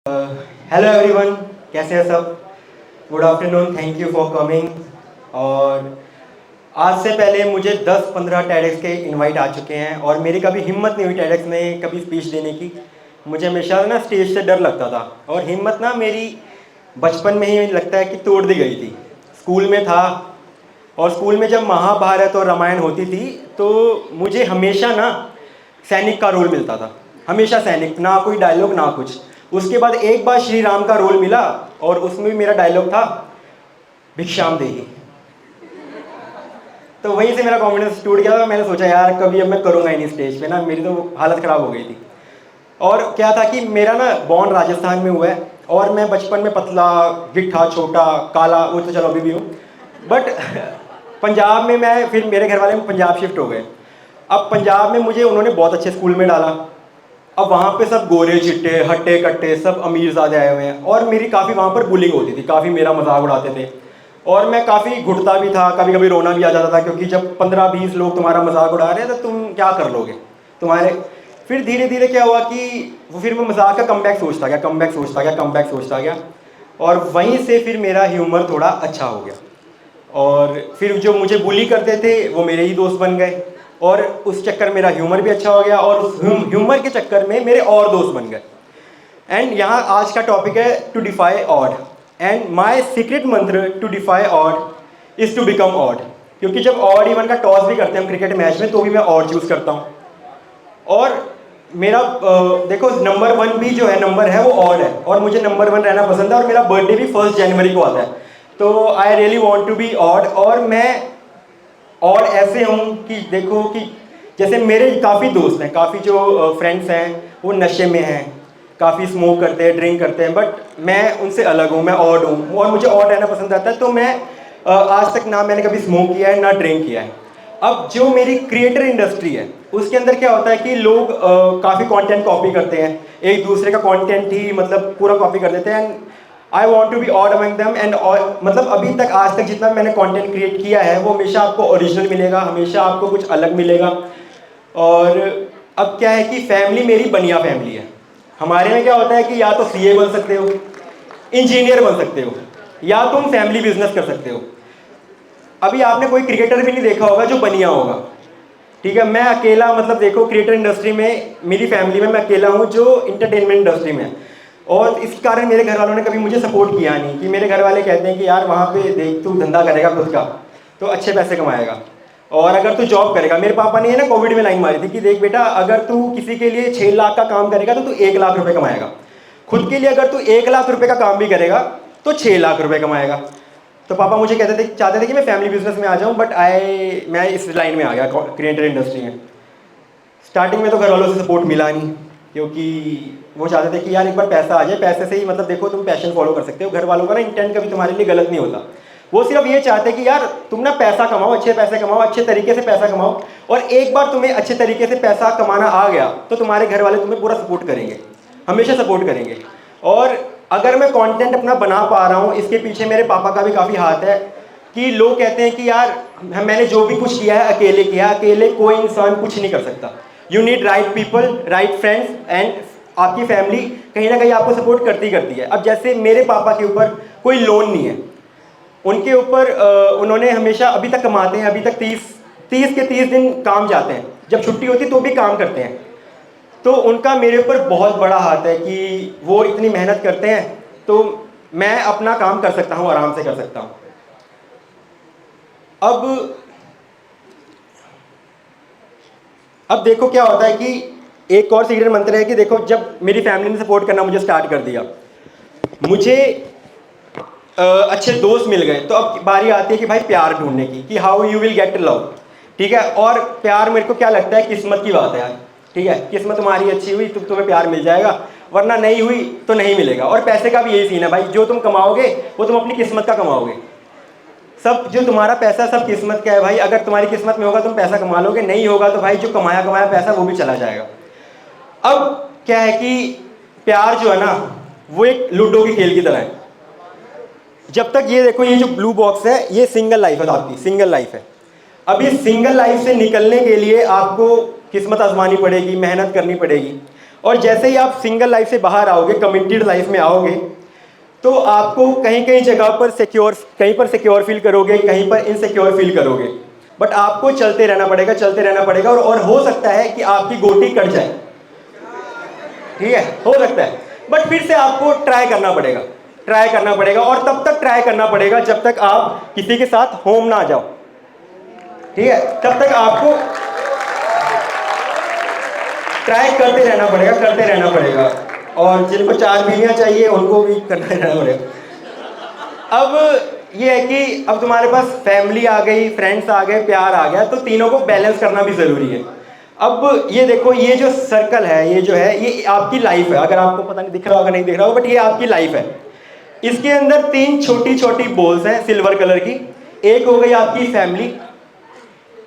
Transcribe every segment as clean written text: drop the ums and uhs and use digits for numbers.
Hello everyone, कैसे हैं सब। Good afternoon, thank you for coming. और आज से पहले मुझे 10-15 टेडेक्स के इनवाइट आ चुके हैं और मेरी कभी हिम्मत नहीं हुई टेडेक्स में कभी स्पीच देने की। मुझे हमेशा ना स्टेज से डर लगता था और हिम्मत ना मेरी बचपन में ही लगता है कि तोड़ दी गई थी। स्कूल में था और स्कूल में जब महाभारत और रामायण होती थी तो मुझे हमेशा ना सैनिक का रोल मिलता था, हमेशा सैनिक, ना कोई डायलॉग ना कुछ। उसके बाद एक बार श्री राम का रोल मिला और उसमें भी मेरा डायलॉग था भिक्षाम देही। तो वहीं से मेरा कॉन्फिडेंस टूट गया था। मैंने सोचा यार कभी अब मैं करूँगा ही नहीं स्टेज पे ना, मेरी तो हालत ख़राब हो गई थी। और क्या था कि मेरा ना बॉर्न राजस्थान में हुआ है और मैं बचपन में पतला, गिट्ठा, छोटा, काला, वो तो चलो अभी भी हूँ, बट पंजाब में मैं, फिर मेरे घर वाले पंजाब शिफ्ट हो गए। अब पंजाब में मुझे उन्होंने बहुत अच्छे स्कूल में डाला। अब वहाँ पे सब गोरे चिट्टे हट्टे कट्टे सब अमीरजादे आए हुए हैं और मेरी काफ़ी वहाँ पर बुलिंग होती थी, काफ़ी मेरा मजाक उड़ाते थे और मैं काफ़ी घुटता भी था, कभी कभी रोना भी आ जाता था क्योंकि जब 15-20 लोग तुम्हारा मजाक उड़ा रहे हैं तो तुम क्या कर लोगे तुम्हारे। फिर धीरे धीरे क्या हुआ कि वो फिर मैं मजाक का कमबैक सोचता गया, कमबैक सोचता गया, कमबैक सोचता गया और वहीं से फिर मेरा ह्यूमर थोड़ा अच्छा हो गया। और फिर जो मुझे बुली करते थे वो मेरे ही दोस्त बन गए और उस चक्कर मेरा ह्यूमर भी अच्छा हो गया और उस ह्यूमर के चक्कर में मेरे और दोस्त बन गए। एंड यहाँ आज का टॉपिक है to defy odd. And my secret mantra to defy odd is to become odd. क्योंकि जब ऑड इवन का टॉस भी करते हैं हम क्रिकेट मैच में तो भी मैं ऑड चूज करता हूँ। और मेरा देखो नंबर 1 भी जो है नंबर है वो ऑड है और मुझे नंबर 1 रहना पसंद है और मेरा बर्थडे भी 1 जनवरी को आता है। तो I really want to be odd. और मैं और ऐसे हूँ कि देखो कि जैसे मेरे काफ़ी दोस्त हैं, काफ़ी जो फ्रेंड्स हैं वो नशे में हैं, काफ़ी स्मोक करते हैं, ड्रिंक करते हैं, बट मैं उनसे अलग हूँ, मैं ऑड हूँ और मुझे ऑड रहना पसंद आता है। तो मैं आज तक ना मैंने कभी स्मोक किया है ना ड्रिंक किया है। अब जो मेरी क्रिएटर इंडस्ट्री है उसके अंदर क्या होता है कि लोग काफ़ी कंटेंट कॉपी करते हैं, एक दूसरे का कंटेंट ही मतलब पूरा कॉपी कर देते हैं। And I want to be odd among them. And मतलब अभी तक आज तक जितना मैंने कंटेंट क्रिएट किया है वो हमेशा आपको ओरिजिनल मिलेगा, हमेशा आपको कुछ अलग मिलेगा। और अब क्या है कि फैमिली मेरी बनिया फैमिली है। हमारे में क्या होता है कि या तो सीए बन सकते हो, इंजीनियर बन सकते हो, या तुम फैमिली बिजनेस कर सकते हो। अभी आपने कोई क्रिकेटर भी नहीं देखा होगा जो बनिया होगा, ठीक है। मैं अकेला, मतलब देखो क्रिएटर इंडस्ट्री में मेरी फैमिली में मैं अकेला हूँ जो इंटरटेनमेंट इंडस्ट्री में है। और इस कारण मेरे घर वालों ने कभी मुझे सपोर्ट किया नहीं, कि मेरे घर वाले कहते हैं कि यार वहाँ पे देख तू धंधा करेगा खुद का तो अच्छे पैसे कमाएगा, और अगर तू जॉब करेगा, मेरे पापा ने ना कोविड में लाइन मारी थी कि देख बेटा अगर तू किसी के लिए 6 लाख का काम करेगा तो तू 1 लाख रुपए कमाएगा, खुद के लिए अगर तू 1 लाख रुपए का काम भी करेगा तो 6 लाख रुपए कमाएगा। तो पापा मुझे कहते थे, चाहते थे कि मैं फैमिली बिजनेस में आ जाऊँ, बट मैं इस लाइन में आ गया क्रिएटर इंडस्ट्री में। स्टार्टिंग में तो घर वालों से सपोर्ट मिला नहीं क्योंकि वो चाहते थे कि यार एक बार पैसा आ जाए, पैसे से ही मतलब देखो तुम पैशन फॉलो कर सकते हो। घर वालों का ना इंटेंट कभी तुम्हारे लिए गलत नहीं होता, वो सिर्फ ये चाहते कि यार तुम ना पैसा कमाओ, अच्छे पैसे कमाओ, अच्छे तरीके से पैसा कमाओ। और एक बार तुम्हें अच्छे तरीके से पैसा कमाना आ गया तो तुम्हारे घर वाले तुम्हें पूरा सपोर्ट करेंगे, हमेशा सपोर्ट करेंगे। और अगर मैं कंटेंट अपना बना पा रहा हूँ इसके पीछे मेरे पापा का भी काफ़ी हाथ है। कि लोग कहते हैं कि यार मैंने जो भी कुछ किया है अकेले किया, अकेले कोई इंसान कुछ नहीं कर सकता। You need right people, right friends, and आपकी फैमिली कहीं ना कहीं आपको सपोर्ट करती करती है। अब जैसे मेरे पापा के ऊपर कोई लोन नहीं है, उनके ऊपर उन्होंने हमेशा अभी तक कमाते हैं, अभी तक 30 के 30 दिन काम जाते हैं, जब छुट्टी होती तो भी काम करते हैं। तो उनका मेरे ऊपर बहुत बड़ा हाथ है कि वो इतनी मेहनत करते हैं तो मैं अपना काम कर सकता हूँ, आराम से कर सकता हूँ। अब देखो क्या होता है कि एक और सीक्रेट मंत्र है कि देखो जब मेरी फैमिली ने सपोर्ट करना मुझे स्टार्ट कर दिया, मुझे अच्छे दोस्त मिल गए, तो अब बारी आती है कि भाई प्यार ढूंढने की, कि how you will get love, ठीक है। और प्यार मेरे को क्या लगता है किस्मत की बात है यार, ठीक है। किस्मत तुम्हारी अच्छी हुई तो तुम्हें प्यार मिल जाएगा, वरना नहीं हुई तो नहीं मिलेगा। और पैसे का भी यही सीन है भाई, जो तुम कमाओगे वो तुम अपनी किस्मत का कमाओगे। सब जो तुम्हारा पैसा सब किस्मत का है भाई, अगर तुम्हारी किस्मत में होगा तुम पैसा कमा लोगे, नहीं होगा तो भाई जो कमाया कमाया पैसा वो भी चला जाएगा। अब क्या है कि प्यार जो है ना वो एक लूडो के खेल की तरह है। जब तक ये देखो ये जो ब्लू बॉक्स है ये सिंगल लाइफ है, आपकी सिंगल लाइफ है। अब इस सिंगल लाइफ से निकलने के लिए आपको किस्मत आजमानी पड़ेगी, मेहनत करनी पड़ेगी। और जैसे ही आप सिंगल लाइफ से बाहर आओगे, कमिटेड लाइफ में आओगे, तो आपको कहीं कहीं जगह पर सिक्योर, कहीं पर सिक्योर फील करोगे, कहीं पर इनसिक्योर फील करोगे, बट आपको चलते रहना पड़ेगा, चलते रहना पड़ेगा। और हो सकता है कि आपकी गोटी कट जाए, ठीक है, हो सकता है, बट फिर से आपको ट्राई करना पड़ेगा, ट्राई करना पड़ेगा। और तब तक ट्राई करना पड़ेगा जब तक आप किसी के साथ होम ना जाओ, ठीक है, तब तक आपको ट्राई करते रहना पड़ेगा, करते रहना पड़ेगा। और जिनको 4 बीवियाँ चाहिए उनको भी करना रहना पड़ेगा। अब ये है कि अब तुम्हारे पास फैमिली आ गई, फ्रेंड्स आ गए, प्यार आ गया, तो तीनों को बैलेंस करना भी ज़रूरी है। अब ये देखो, ये जो सर्कल है, ये जो है, ये आपकी लाइफ है। अगर आपको पता नहीं दिख रहा होगा, नहीं दिख रहा होगा, बट ये आपकी लाइफ है। इसके अंदर 3 छोटी छोटी बॉल्स हैं सिल्वर कलर की। एक हो गई आपकी फैमिली,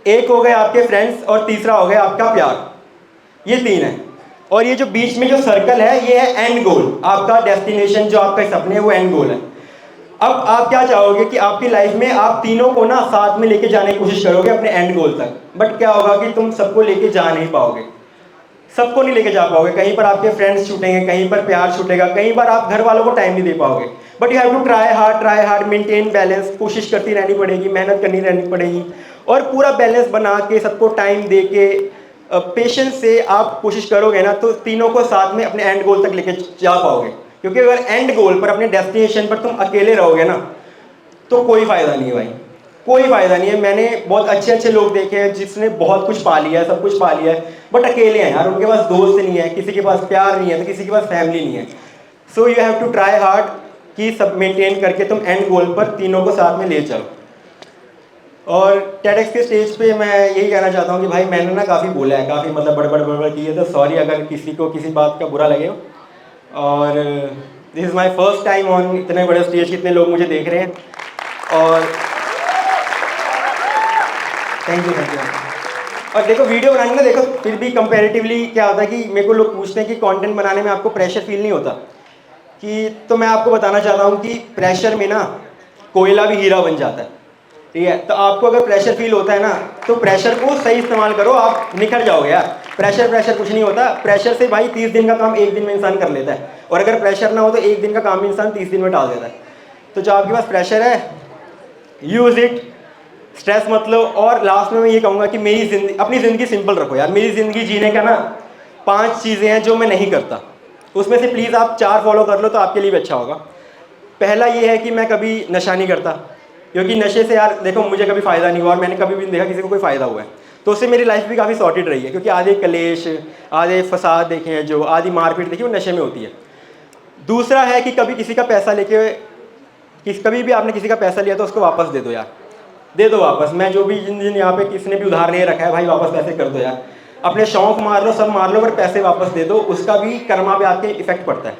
एक हो गए आपके फ्रेंड्स, और तीसरा हो गया आपका प्यार। ये 3 है। और ये जो बीच में जो सर्कल है, ये है एंड गोल, आपका डेस्टिनेशन, जो आपका सपने है, वो एंड गोल है। अब आप क्या चाहोगे कि आपकी लाइफ में आप तीनों को ना साथ में लेके जाने की कोशिश करोगे अपने एंड गोल तक, बट क्या होगा कि तुम सबको लेके जा नहीं पाओगे, सबको नहीं लेके जा पाओगे। कहीं पर आपके फ्रेंड्स छूटेंगे, कहीं पर प्यार छूटेगा, कहीं पर आप घर वालों को टाइम नहीं दे पाओगे। But you have to try hard, maintain balance, कोशिश करती रहनी पड़ेगी, मेहनत करनी रहनी पड़ेगी, और पूरा बैलेंस बना के सबको टाइम दे के पेशेंस से आप कोशिश करोगे ना, तो तीनों को साथ में अपने एंड गोल तक लेके जा पाओगे। क्योंकि अगर एंड गोल पर, अपने डेस्टिनेशन पर तुम अकेले रहोगे ना, तो कोई फ़ायदा नहीं है भाई, कोई फ़ायदा नहीं है। मैंने बहुत अच्छे अच्छे लोग देखे हैं जिसने बहुत कुछ पा लिया है, सब कुछ पा लिया है, बट अकेले हैं यार, उनके पास दोस्त नहीं है, किसी के पास प्यार नहीं है, तो किसी के पास फैमिली नहीं है। So you have to try hard कि सब मेंटेन करके तुम एंड गोल पर तीनों को साथ में ले चलो। और टेडएक्स के स्टेज पे मैं यही कहना चाहता हूँ कि भाई मैंने ना काफ़ी बोला है, काफ़ी मतलब बड़बड़ की है, तो सॉरी अगर किसी को किसी बात का बुरा लगे हो। और this is my first time on इतने बड़े स्टेज, कितने लोग मुझे देख रहे हैं, और थैंक यू। और देखो, वीडियो बनाने में देखो फिर भी कंपैरेटिवली क्या होता है कि मेरे को लोग पूछते हैं कि कंटेंट बनाने में आपको प्रेशर फील नहीं होता कि, तो मैं आपको बताना चाहता हूँ कि प्रेशर में ना कोयला भी हीरा बन जाता है, ठीक है। तो आपको अगर प्रेशर फील होता है ना, तो प्रेशर को सही इस्तेमाल करो, आप निखर जाओगे यार। प्रेशर कुछ नहीं होता, प्रेशर से भाई 30 दिन का काम 1 दिन में इंसान कर लेता है, और अगर प्रेशर ना हो तो 1 दिन का काम इंसान 30 दिन में टाल देता है। तो जो आपके पास प्रेशर है, यूज़ इट, स्ट्रेस मत लो। और लास्ट में मैं ये कहूँगा कि मेरी जिंदगी, अपनी ज़िंदगी सिंपल रखो यार। मेरी ज़िंदगी जीने का ना 5 चीज़ें हैं जो मैं नहीं करता, उसमें से प्लीज़ आप 4 फॉलो कर लो तो आपके लिए भी अच्छा होगा। पहला ये है कि मैं कभी नशा नहीं करता, क्योंकि नशे से यार देखो मुझे कभी फ़ायदा नहीं हुआ, और मैंने कभी भी नहीं देखा किसी को कोई फ़ायदा हुआ है, तो उससे मेरी लाइफ भी काफ़ी सॉर्टेड रही है। क्योंकि आधे कलेश, आधे फसाद देखे हैं, जो आधी मारपीट देखी, वो नशे में होती है। दूसरा है कि कभी किसी का पैसा लेके, कभी भी आपने किसी का पैसा लिया तो उसको वापस दे दो यार, दे दो वापस। मैं जो भी जिन जिन यहाँ पे किसी ने भी उधार नहीं रखा है, भाई वापस पैसे कर दो यार। अपने शौक मार लो, सब मार लो, बट पैसे वापस दे दो, उसका भी कर्मा पे आपके इफेक्ट पड़ता है।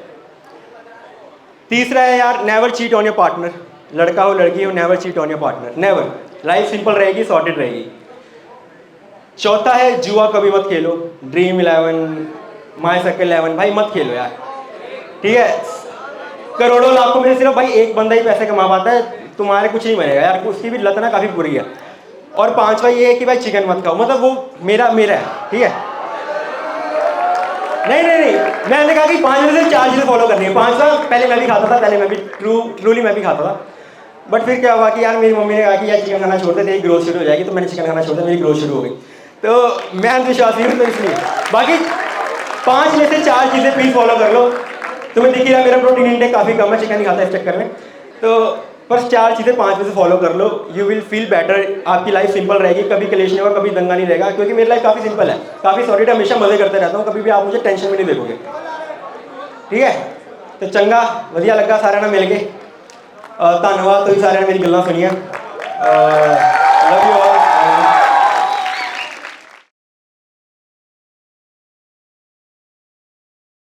तीसरा है यार, never cheat on your partner. लड़का हो लड़की हो, never cheat on your partner, never. Life simple रहेगी, सॉर्टेड रहेगी। चौथा है, जुआ कभी मत खेलो, ड्रीम 11, माई सर्कल 11, भाई मत खेलो यार, ठीक है। करोड़ों लाखों में सिर्फ भाई एक बंदा ही पैसे कमा पाता है, तुम्हारे कुछ नहीं बनेगा यार, उसकी भी लत ना काफ़ी बुरी है। और पांचवा ये है कि भाई चिकन मत खाओ, मतलब वो मेरा है, ठीक है। नहीं, मैंने कहा कि 5 में से 4 चीज़ें फॉलो करनी है। 5वां, पहले मैं भी खाता था, पहले मैं भी ट्रूली मैं भी खाता था, बट फिर क्या हुआ कि यार मेरी मम्मी ने कहा कि यार चिकन खाना छोड़ दे, तेरी ग्रोथ शुरू हो जाएगी, तो मैंने चिकन खाना छोड़ दिया, मेरी ग्रोथ शुरू हो गई। तो मैं अंधविश्वासी हूँ, तो इसलिए बाकी 5 में से 4 चीज़ें प्लीज़ फॉलो कर लो। तुम्हें दिख रहा है मेरा प्रोटीन इंटेक काफ़ी कम है, चिकन नहीं खाता इस चक्कर में, तो बस 4 चीज़ें 5 में से फॉलो कर लो, यू विल फील बेटर। आपकी लाइफ सिंपल रहेगी, कभी कलेश नहीं होगा, कभी दंगा नहीं रहेगा, क्योंकि मेरी लाइफ काफ़ी सिंपल है, काफ़ी सॉलिड, हमेशा मजे करते रहता हूँ, कभी भी आप मुझे टेंशन में नहीं देखोगे, ठीक है। तो चंगा वधिया लगा सारे ना मिल के, धन्यवाद, तुम सारे ने मेरी गल्लां सुनिया, लव यू।